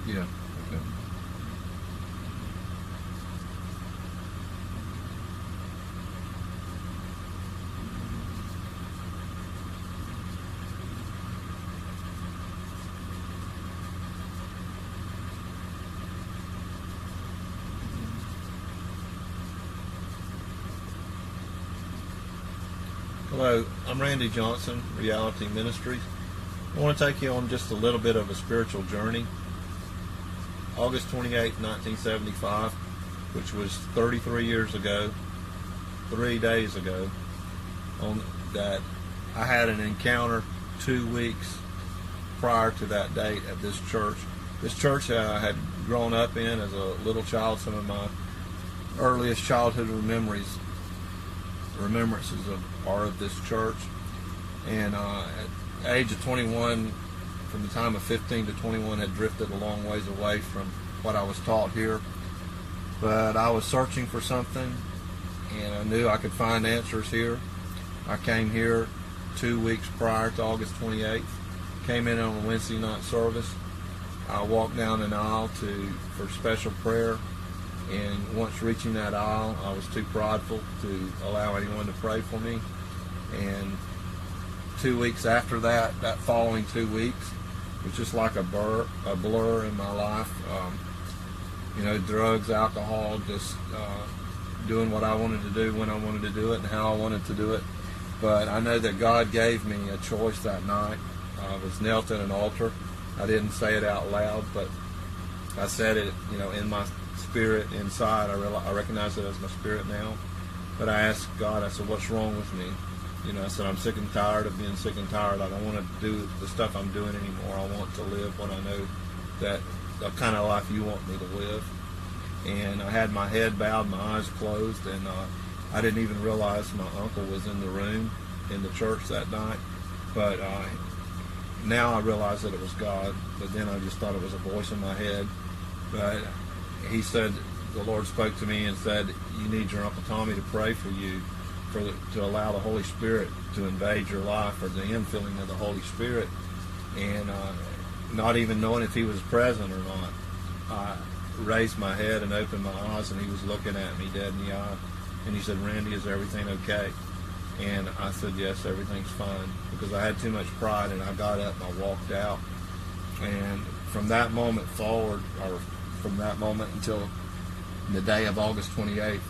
Yeah. Okay. Hello, I'm Randy Johnson, Reality Ministries. I want to take you on just a little bit of a spiritual journey. August 28, 1975, which was 33 years ago, 3 days ago, on that I had an encounter 2 weeks prior to that date at this church. This church I had grown up in as a little child. Some of my earliest childhood remembrances are of this church. And at the age of 21, from the time of 15 to 21, had drifted a long ways away from what I was taught here. But I was searching for something, and I knew I could find answers here. I came here 2 weeks prior to August 28th, came in on a Wednesday night service. I walked down an aisle for special prayer, and once reaching that aisle, I was too prideful to allow anyone to pray for me. And 2 weeks after that following 2 weeks, was just like a blur in my life. Drugs, alcohol, just doing what I wanted to do when I wanted to do it and how I wanted to do it. But I know that God gave me a choice that night. I was knelt at an altar. I didn't say it out loud, but I said it, in my spirit inside. I recognize it as my spirit now. But I asked God, I said, what's wrong with me? I said, I'm sick and tired of being sick and tired. I don't want to do the stuff I'm doing anymore. I want to live what I know, that the kind of life you want me to live. And I had my head bowed, my eyes closed, and I didn't even realize my uncle was in the room in the church that night. But now I realize that it was God, but then I just thought it was a voice in my head. But he said, the Lord spoke to me and said, you need your Uncle Tommy to pray for you, to allow the Holy Spirit to invade your life, or the infilling of the Holy Spirit. And not even knowing if he was present or not, I raised my head and opened my eyes, and he was looking at me dead in the eye. And he said, Randy, is everything okay? And I said, yes, everything's fine, because I had too much pride, and I got up and I walked out. And from that moment forward, or from that moment until the day of August 28th,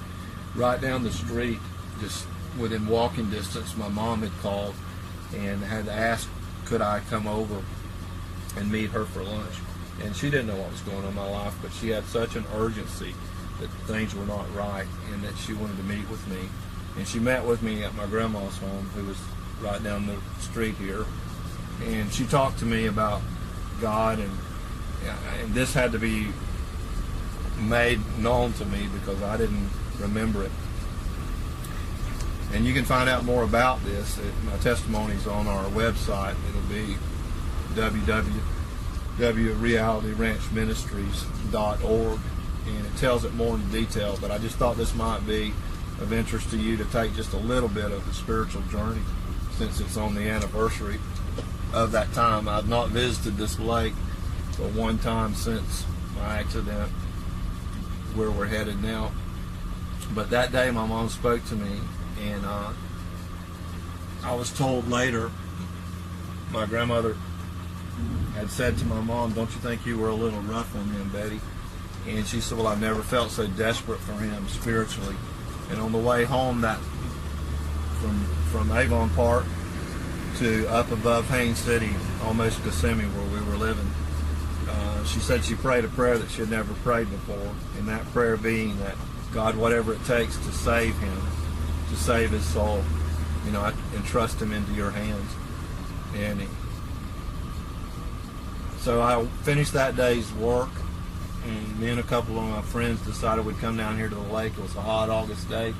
right down the street, just within walking distance, my mom had called and had asked, could I come over and meet her for lunch? And she didn't know what was going on in my life, but she had such an urgency that things were not right, and that she wanted to meet with me. And she met with me at my grandma's home, who was right down the street here. And she talked to me about God, and this had to be made known to me because I didn't remember it. And you can find out more about this. My testimony's on our website. It'll be www.realityranchministries.org, and it tells it more in detail. But I just thought this might be of interest to you, to take just a little bit of the spiritual journey, since it's on the anniversary of that time. I've not visited this lake but one time since my accident, where we're headed now. But that day my mom spoke to me, and I was told later, my grandmother had said to my mom, don't you think you were a little rough on him, Betty? And she said, well, I've never felt so desperate for him spiritually. And on the way home, that from Avon Park to up above Haines City, almost Kissimmee, where we were living, she said she prayed a prayer that she had never prayed before, and that prayer being that, God, whatever it takes to save him, to save his soul, I entrust him into your hands. And so I finished that day's work, and me and a couple of my friends decided we'd come down here to the lake. It was a hot August day.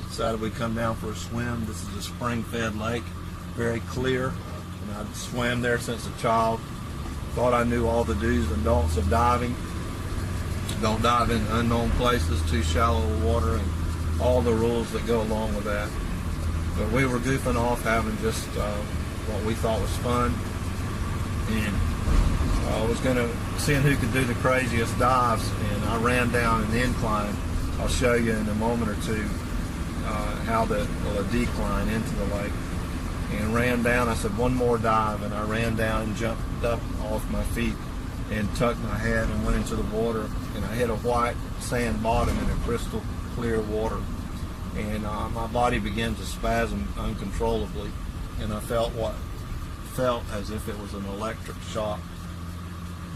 Decided we'd come down for a swim. This is a spring-fed lake, very clear, and I'd swam there since a child. Thought I knew all the do's and don'ts of diving. Don't dive in unknown places, too shallow water, and all the rules that go along with that. But we were goofing off, having just what we thought was fun. And was seeing who could do the craziest dives, and I ran down an incline. I'll show you in a moment or two how a decline into the lake, and ran down. I said one more dive, and I ran down and jumped up off my feet and tucked my head and went into the water, and I hit a white sand bottom in a crystal clear water, and my body began to spasm uncontrollably, and I felt as if it was an electric shock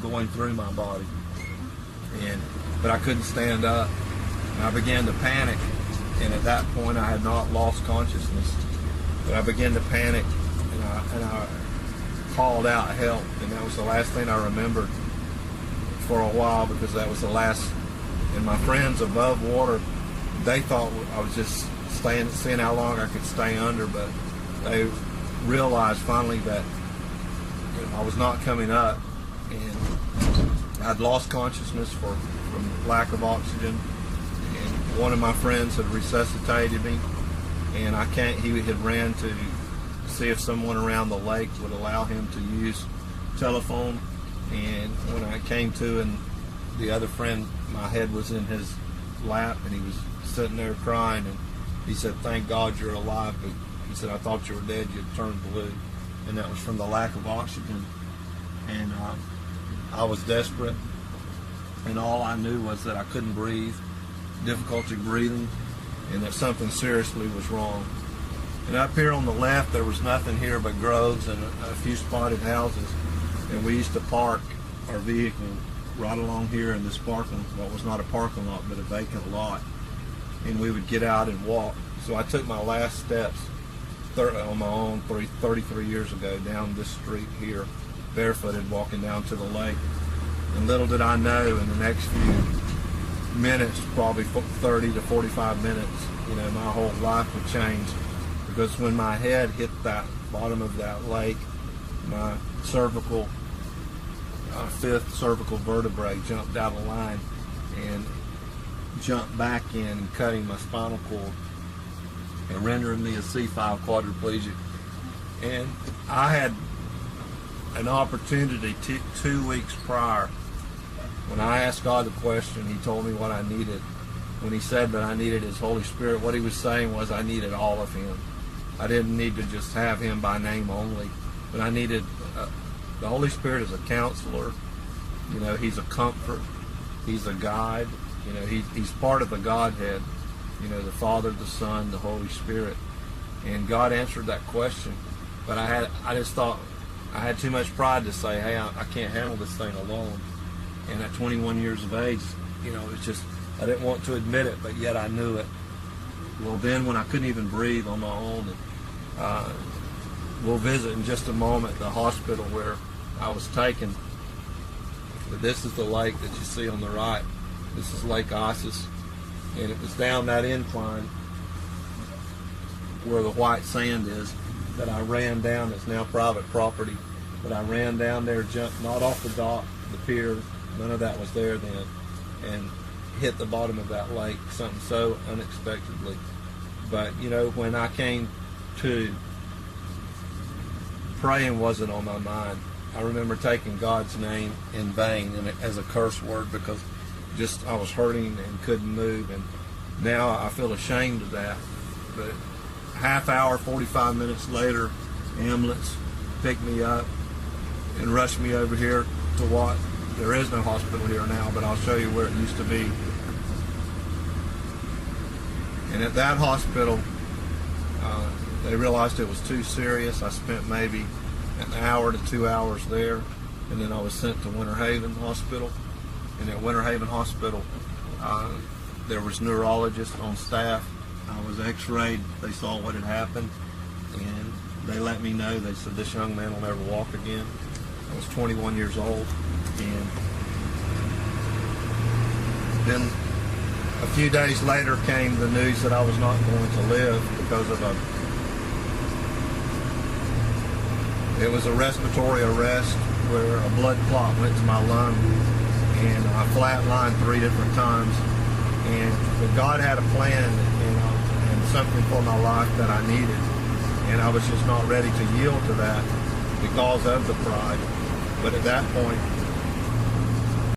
going through my body, but I couldn't stand up, and I began to panic. And at that point, I had not lost consciousness, but I began to panic, and I called out help, and that was the last thing I remembered for a while, because that was the last. And my friends above water, they thought I was just seeing how long I could stay under, but they realized finally that I was not coming up, and I'd lost consciousness from lack of oxygen. And one of my friends had resuscitated me, and he had ran to see if someone around the lake would allow him to use telephone. And when I came to, and the other friend, my head was in his lap, and he was sitting there crying, and he said, "Thank God you're alive," but he said, "I thought you were dead, you'd turned blue." And that was from the lack of oxygen. And I was desperate, and all I knew was that I couldn't breathe, difficulty breathing, and that something seriously was wrong. And up here on the left, there was nothing here but groves and a few spotted houses, and we used to park our vehicle right along here in this parking, well, it was not a parking lot, but a vacant lot, and we would get out and walk. So I took my last steps on my own 33 years ago down this street here, barefooted, walking down to the lake. And little did I know, in the next few minutes, probably 30 to 45 minutes, my whole life would change, because when my head hit that bottom of that lake, my fifth cervical vertebrae jumped out of line and jumped back in, cutting my spinal cord and rendering me a C5 quadriplegic. And I had an opportunity 2 weeks prior. When I asked God the question, He told me what I needed. When He said that I needed His Holy Spirit, what He was saying was I needed all of Him. I didn't need to just have Him by name only, but I needed the Holy Spirit as a counselor. He's a comfort. He's a guide. He's part of the Godhead. The Father, the Son, the Holy Spirit. And God answered that question. But I just thought I had too much pride to say, hey, I can't handle this thing alone. And at 21 years of age, it's just, I didn't want to admit it, but yet I knew it. Well, then when I couldn't even breathe on my own, we'll visit in just a moment the hospital where I was taken. But this is the lake that you see on the right. This is Lake Isis. And it was down that incline where the white sand is that I ran down. It's now private property. But I ran down there, jumped not off the dock, the pier, none of that was there then, and hit the bottom of that lake, something so unexpectedly. But, when I came to, praying wasn't on my mind. I remember taking God's name in vain and as a curse word, because I was hurting and couldn't move, and now I feel ashamed of that. But half hour, 45 minutes later, ambulance picked me up and rushed me over here to what, there is no hospital here now, but I'll show you where it used to be. And at that hospital, they realized it was too serious. I spent maybe an hour to 2 hours there, and then I was sent to Winter Haven Hospital. And at Winter Haven Hospital, there was neurologists on staff. I was x-rayed. They saw what had happened, and they let me know. They said, this young man will never walk again. I was 21 years old, and then a few days later came the news that I was not going to live because of it was a respiratory arrest where a blood clot went to my lung, and I flatlined 3 different times. But God had a plan and something for my life that I needed, and I was just not ready to yield to that because of the pride. But at that point,